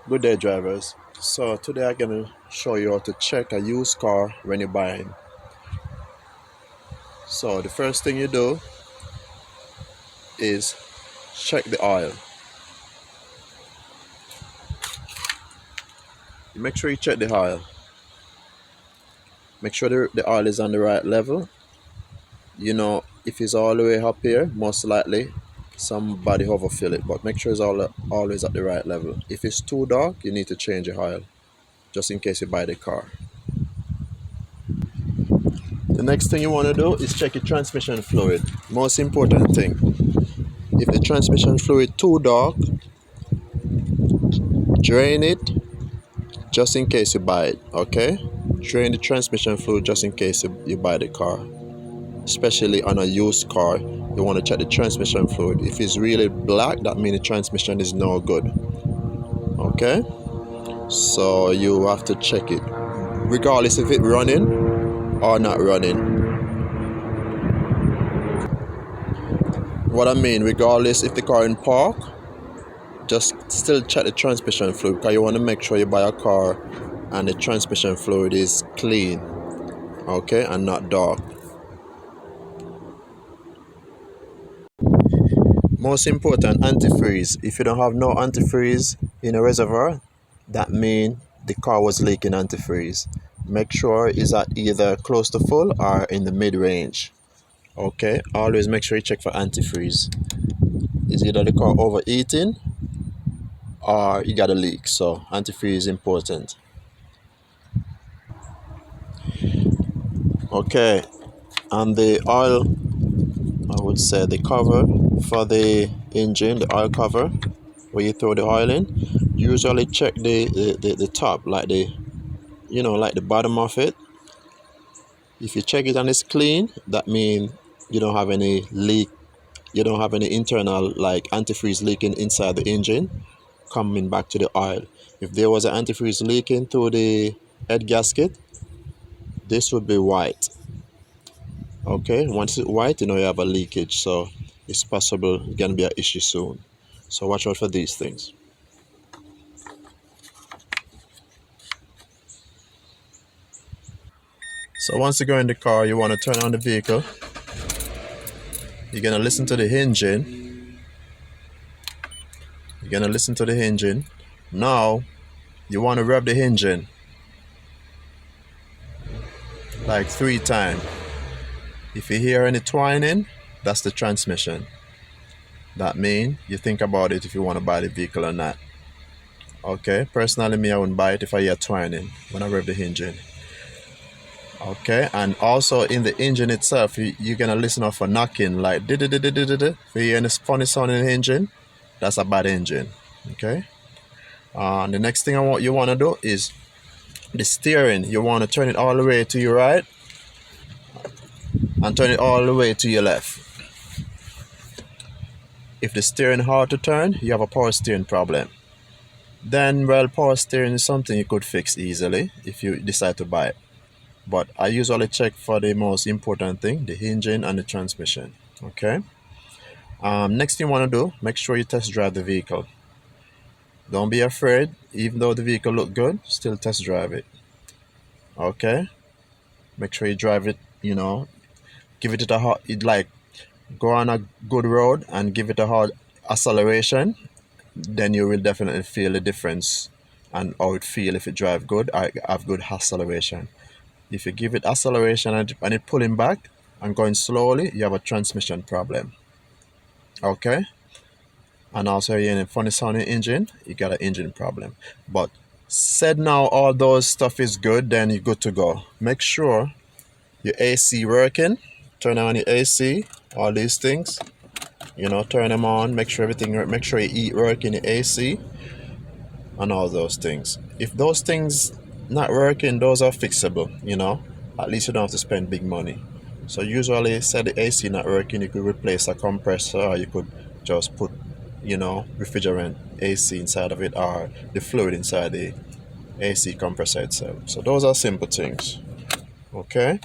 Good day, drivers. So today I'm gonna show you how to check a used car when you're buying. So the first thing you do is check the oil. You make sure you check the oil. Make sure the oil is on the right level. If it's all the way up here, most likely somebody overfill it. But make sure it's always at the right level. If it's too dark, you need to change the oil, just in case you buy the car. The next thing you want to do is check your transmission fluid. Most important thing. If the transmission fluid too dark, drain it just in case you buy it. Okay, drain the transmission fluid just in case you buy the car, especially on a used car. You want to check the transmission fluid. If it's really black, that means the transmission is no good. Okay, so you have to check it regardless if it's running or not running. What I mean, regardless if the car in park, just still check the transmission fluid, because you want to make sure you buy a car and the transmission fluid is clean, okay, and not dark. Most important, antifreeze. If you don't have no antifreeze in a reservoir, that means the car was leaking antifreeze. Make sure it's at either close to full or in the mid-range. Okay, always make sure you check for antifreeze. Is either the car overheating or you got a leak, so antifreeze is important. Okay, and the oil, I would say the cover for the engine, the oil cover where you throw the oil in, usually check the top, like like the bottom of it. If you check it and it's clean, that means you don't have any leak, you don't have any internal like antifreeze leaking inside the engine coming back to the oil. If there was an antifreeze leaking through the head gasket, this would be white. Okay, once it's white, you have a leakage, so it's possible it's gonna be an issue soon. So watch out for these things. So once you go in the car, you want to turn on the vehicle. You're gonna listen to the engine. You're gonna listen to the engine. Now you want to rev the engine like 3 times. If you hear any twining, that's the transmission. That means you think about it if you want to buy the vehicle or not. Okay, personally me, I wouldn't buy it if I hear twining when I rev the engine. Okay, and also in the engine itself, you're gonna listen out for knocking, like if you hear any funny sound in the engine, that's a bad engine. Okay, and the next thing you want to do is the steering. You want to turn it all the way to your right and turn it all the way to your left. If the steering hard to turn, you have a power steering problem. Then, well, power steering is something you could fix easily if you decide to buy it. But I usually check for the most important thing, the engine and the transmission. Okay. Next thing you want to do, make sure you test drive the vehicle. Don't be afraid, even though the vehicle look good, still test drive it. Okay. Make sure you drive it, give it a hard, go on a good road and give it a hard acceleration. Then you will definitely feel the difference and how it feel if it drive good or have good acceleration. If you give it acceleration and it pulling back and going slowly, you have a transmission problem. Okay? And also you're in a funny sounding engine, you got an engine problem. But said now all those stuff is good, then you're good to go. Make sure your AC working, turn on your AC, all these things. Turn them on, make sure you eat work in the AC and all those things. If those things not working, those are fixable, at least you don't have to spend big money. So usually say the AC not working, you could replace a compressor, or you could just put refrigerant AC inside of it, or the fluid inside the AC compressor itself. So those are simple things. Okay,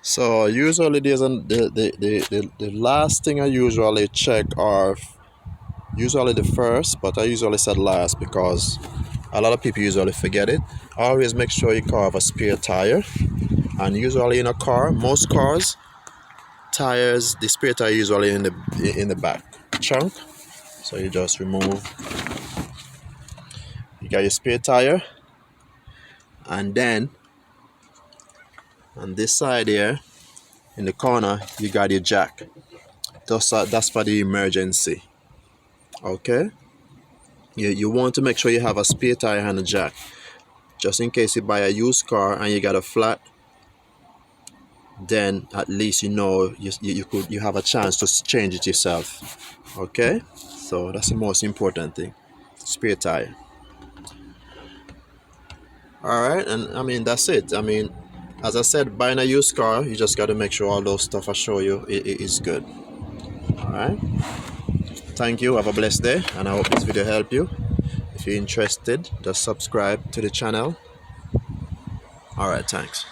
so usually the last thing I usually check are Usually the first, but I usually said last because a lot of people usually forget it. Always make sure your car have a spare tire. And usually in a car, most cars, tires, the spare tire usually in the back trunk. So you just remove, you got your spare tire, and then on this side here in the corner you got your jack. That's for the emergency. Okay, you want to make sure you have a spare tire and a jack, just in case you buy a used car and you got a flat. Then at least you have a chance to change it yourself. Okay, so that's the most important thing, spare tire. All right, and I mean that's it. I mean, as I said, buying a used car, you just got to make sure all those stuff I show you it is good. All right, thank you, have a blessed day, and I hope this video helped you. If you're interested, just subscribe to the channel. All right, thanks.